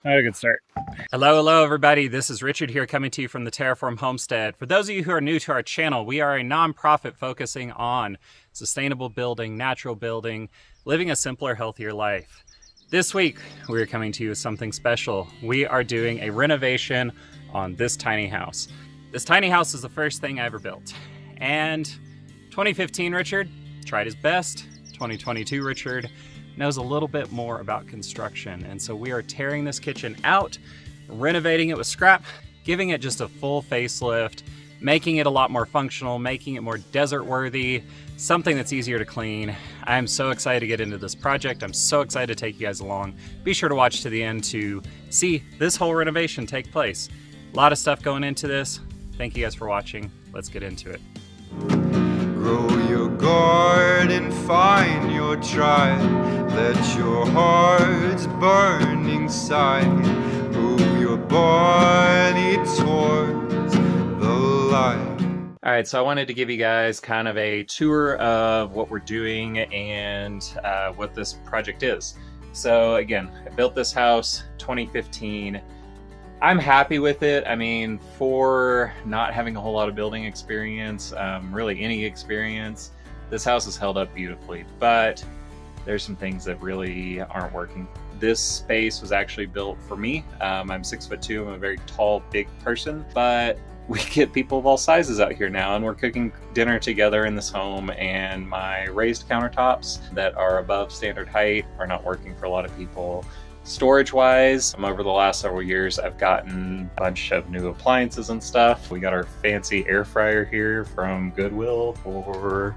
Not a good start. Hello, everybody. This is Richard here coming to you from the Terraform Homestead. For those of you who are new to our channel, we are a nonprofit focusing on sustainable building, natural building, living a simpler, healthier life. This week, we are coming to you with something special. We are doing a renovation on this tiny house. This tiny house is the first thing I ever built. And 2015 Richard tried his best. 2022 Richard knows a little bit more about construction. And so we are tearing this kitchen out, renovating it with scrap, giving it just a full facelift, making it a lot more functional, making it more desert worthy, something that's easier to clean. I'm so excited to get into this project. I'm so excited to take you guys along. Be sure to watch to the end to see this whole renovation take place. A lot of stuff going into this. Thank you guys for watching. Let's get into it. Grow your garden, find your tribe. Let your hearts burn inside. Move your body towards the light. All right, so I wanted to give you guys kind of a tour of what we're doing and what this project is. So again, I built this house 2015. I'm happy with it. I mean, for not having a whole lot of building experience, really any experience, this house has held up beautifully, but there's some things that really aren't working. This space was actually built for me. I'm 6'2", I'm a very tall, big person, but we get people of all sizes out here now, and we're cooking dinner together in this home, and my raised countertops that are above standard height are not working for a lot of people. Storage wise, over the last several years, I've gotten a bunch of new appliances and stuff. We got our fancy air fryer here from Goodwill for,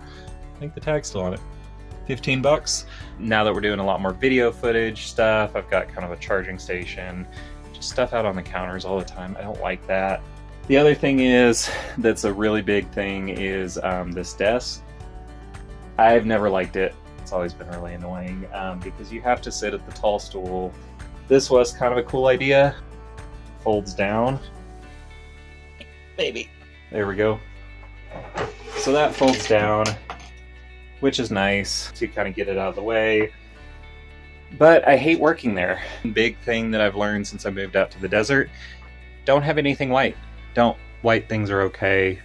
I think the tag's still on it, 15 bucks. Now that we're doing a lot more video footage stuff, I've got kind of a charging station, just stuff out on the counters all the time. I don't like that. The other thing is, that's a really big thing, is this desk. I've never liked it. It's always been really annoying because you have to sit at the tall stool. This was kind of a cool idea. Folds down. Maybe. There we go. So that folds down, which is nice to kind of get it out of the way. But I hate working there. Big thing that I've learned since I moved out to the desert, don't have anything white. Don't. White things are okay,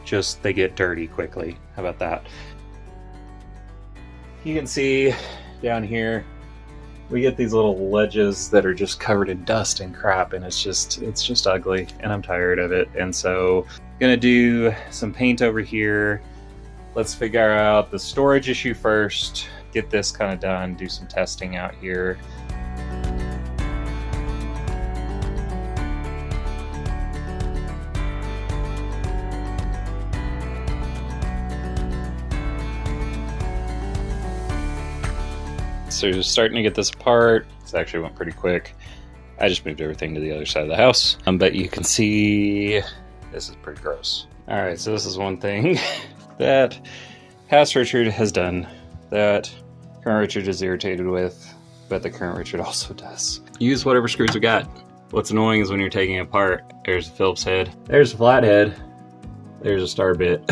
just they get dirty quickly. How about that? You can see down here, we get these little ledges that are just covered in dust and crap, and it's just ugly, and I'm tired of it. And so I'm gonna do some paint over here. Let's figure out the storage issue first, get this kind of done, do some testing out here. So starting to get this apart. This actually went pretty quick. I just moved everything to the other side of the house. But you can see this is pretty gross. All right, so this is one thing that past Richard has done that current Richard is irritated with, but the current Richard also does. Use whatever screws we got. What's annoying is when you're taking it apart, there's a Phillips head, there's a flathead, there's a star bit.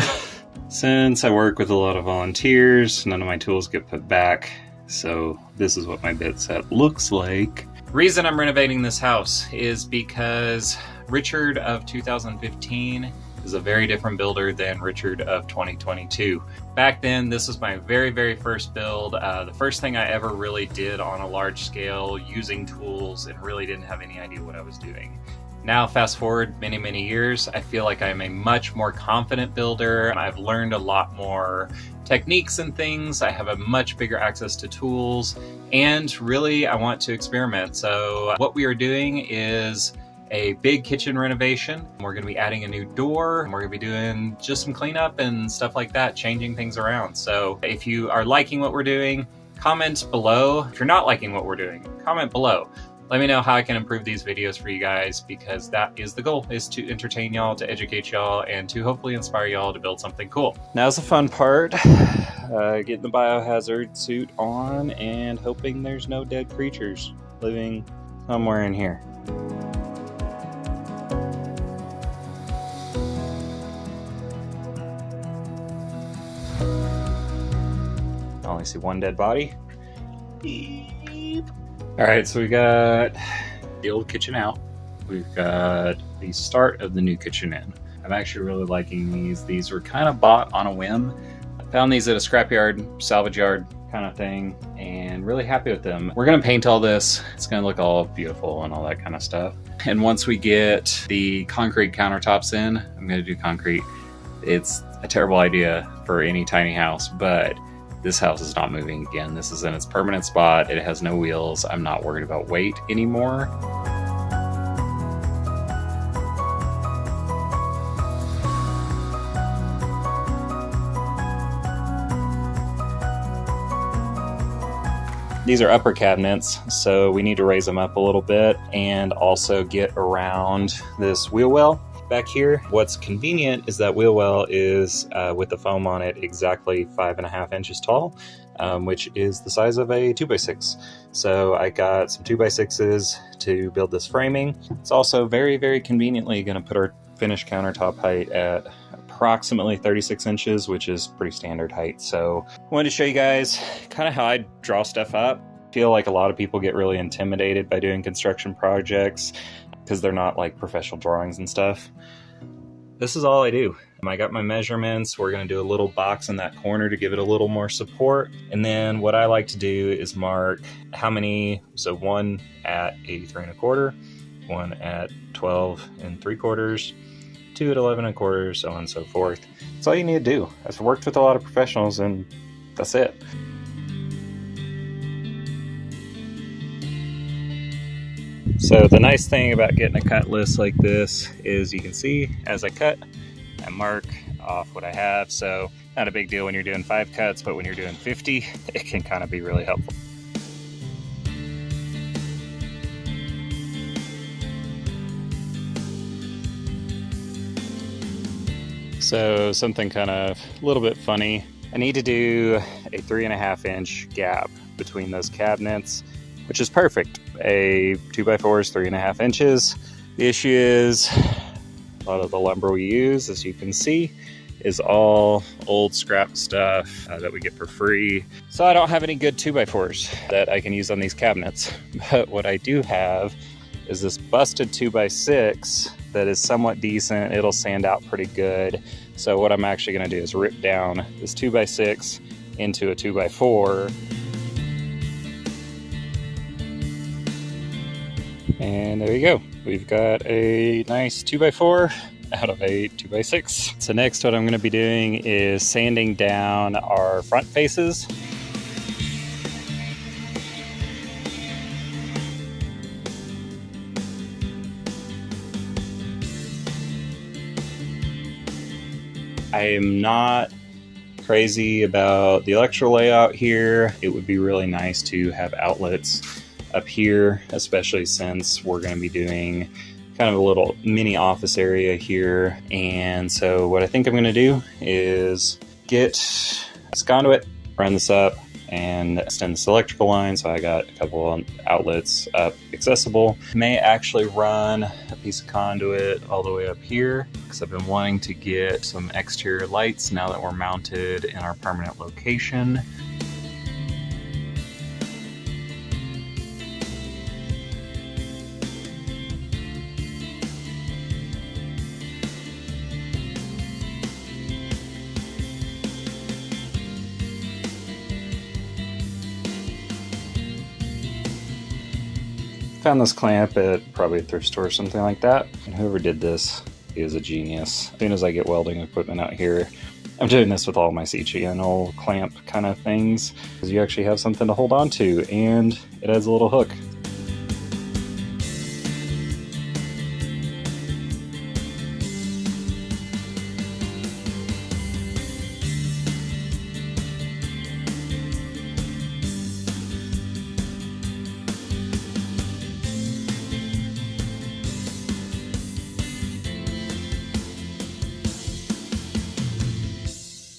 Since I work with a lot of volunteers, none of my tools get put back. So this is what my bit set looks like. The reason I'm renovating this house is because Richard of 2015 is a very different builder than Richard of 2022. Back then, this was my very, very first build. The first thing I ever really did on a large scale using tools, and really didn't have any idea what I was doing. Now, fast forward many, many years, I feel like I'm a much more confident builder. I've learned a lot more techniques and things. I have a much bigger access to tools, and really I want to experiment. So what we are doing is a big kitchen renovation. We're going to be adding a new door. We're going to be doing just some cleanup and stuff like that, changing things around. So if you are liking what we're doing, comment below. If you're not liking what we're doing, comment below. Let me know how I can improve these videos for you guys, because that is the goal, is to entertain y'all, to educate y'all, and to hopefully inspire y'all to build something cool. Now's the fun part. Getting the biohazard suit on and hoping there's no dead creatures living somewhere in here. I only see one dead body. Beep. All right, so we got the old kitchen out. We've got the start of the new kitchen in. I'm actually really liking these. These were kind of bought on a whim. I found these at a scrapyard, salvage yard kind of thing, and really happy with them. We're gonna paint all this. It's gonna look all beautiful and all that kind of stuff. And once we get the concrete countertops in, I'm gonna do concrete. It's a terrible idea for any tiny house, but this house is not moving again. This is in its permanent spot. It has no wheels. I'm not worried about weight anymore. These are upper cabinets, so we need to raise them up a little bit and also get around this wheel well back here. What's convenient is that wheel well is with the foam on it exactly 5.5 inches tall, which is the size of a 2x6. So I got some 2x6s to build this framing. It's also very, very conveniently going to put our finished countertop height at approximately 36 inches, which is pretty standard height. So I wanted to show you guys kind of how I draw stuff up. I feel like a lot of people get really intimidated by doing construction projects because they're not like professional drawings and stuff. This is all I do. I got my measurements. We're going to do a little box in that corner to give it a little more support. And then what I like to do is mark how many, so one at 83.25, one at 12.75, 2 at 11.25, so on and so forth. That's all you need to do. I've worked with a lot of professionals and that's it. So the nice thing about getting a cut list like this is you can see as I cut, I mark off what I have. So not a big deal when you're doing 5 cuts, but when you're doing 50, it can kind of be really helpful. So something kind of a little bit funny. I need to do a 3.5 inch gap between those cabinets, which is perfect. A 2x4 is 3.5 inches. The issue is a lot of the lumber we use, as you can see, is all old scrap stuff that we get for free. So I don't have any good 2x4s that I can use on these cabinets. But what I do have is this busted 2x6 that is somewhat decent. It'll sand out pretty good. So what I'm actually gonna do is rip down this 2x6 into a 2x4. And there you go. We've got a nice 2x4 out of a 2x6. So next what I'm gonna be doing is sanding down our front faces. I am not crazy about the electrical layout here. It would be really nice to have outlets up here, especially since we're going to be doing kind of a little mini office area here. And so what I think I'm going to do is get this conduit, run this up, and extend this electrical line. So I got a couple of outlets up accessible. May actually run a piece of conduit all the way up here because I've been wanting to get some exterior lights now that we're mounted in our permanent location. Found this clamp at probably a thrift store or something like that. And whoever did this is a genius. As soon as I get welding equipment out here, I'm doing this with all my C-channel clamp kind of things, because you actually have something to hold on to, and it has a little hook.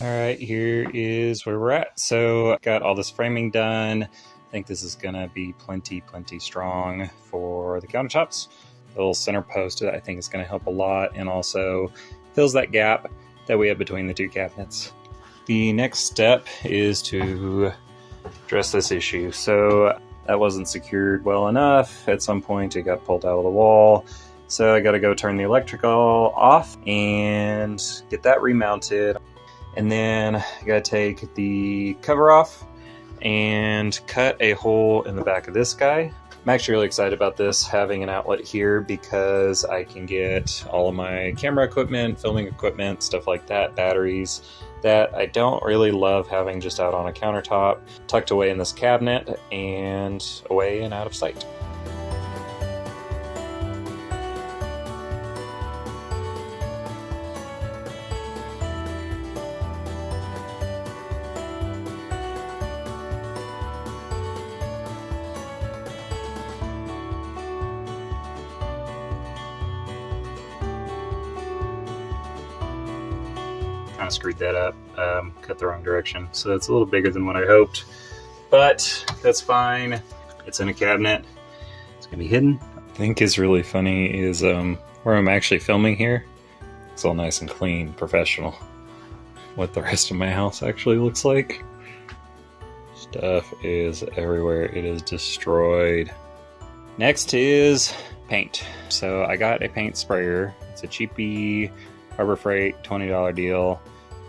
All right, here is where we're at. So got all this framing done. I think this is gonna be plenty strong for the countertops. The little center post, I think, is gonna help a lot, and also fills that gap that we have between the two cabinets. The next step is to address this issue. So That wasn't secured well enough. At some point it got pulled out of the wall. So I gotta go turn the electrical off and get that remounted. And then I gotta take the cover off and cut a hole in the back of this guy. I'm actually really excited about this, having an outlet here, because I can get all of my camera equipment, filming equipment, stuff like that, batteries, that I don't really love having just out on a countertop, tucked away in this cabinet and away and out of sight. Kind of screwed that up, cut the wrong direction, so it's a little bigger than what I hoped, but that's fine. It's in a cabinet, it's gonna be hidden. I think is really funny is where I'm actually filming here, it's all nice and clean, professional. What the rest of my house actually looks like, stuff is everywhere, it is destroyed. Next is paint. So I got a paint sprayer, it's a cheapy Harbor Freight $20 deal.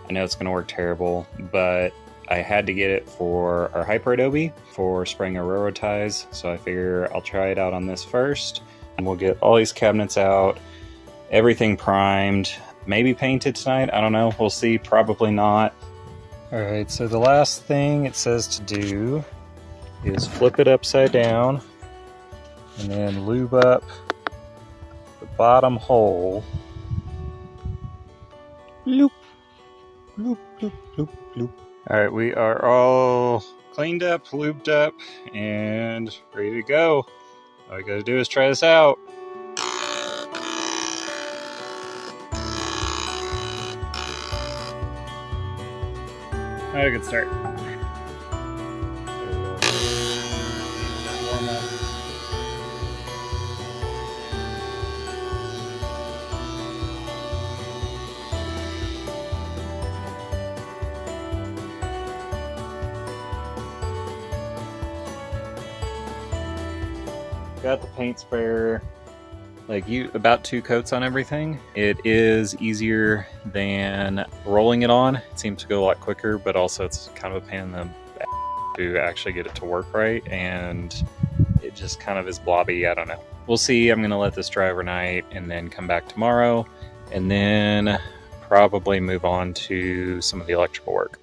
I know it's going to work terrible, but I had to get it for our Hyper Adobe for spraying our railroad ties. So I figure I'll try it out on this first, and we'll get all these cabinets out, everything primed, maybe painted tonight. I don't know. We'll see. Probably not. All right. So the last thing it says to do is flip it upside down and then lube up the bottom hole. Loop, loop, loop, loop, loop. All right, we are all cleaned up, lubed up, and ready to go. All we gotta do is try this out. Had a good start. Warm up. Got the paint sprayer, about 2 coats on everything. It is easier than rolling it on. It seems to go a lot quicker, but also it's kind of a pain in the ass to actually get it to work right, and it just kind of is blobby. I don't know. We'll see. I'm gonna let this dry overnight and then come back tomorrow, and then probably move on to some of the electrical work.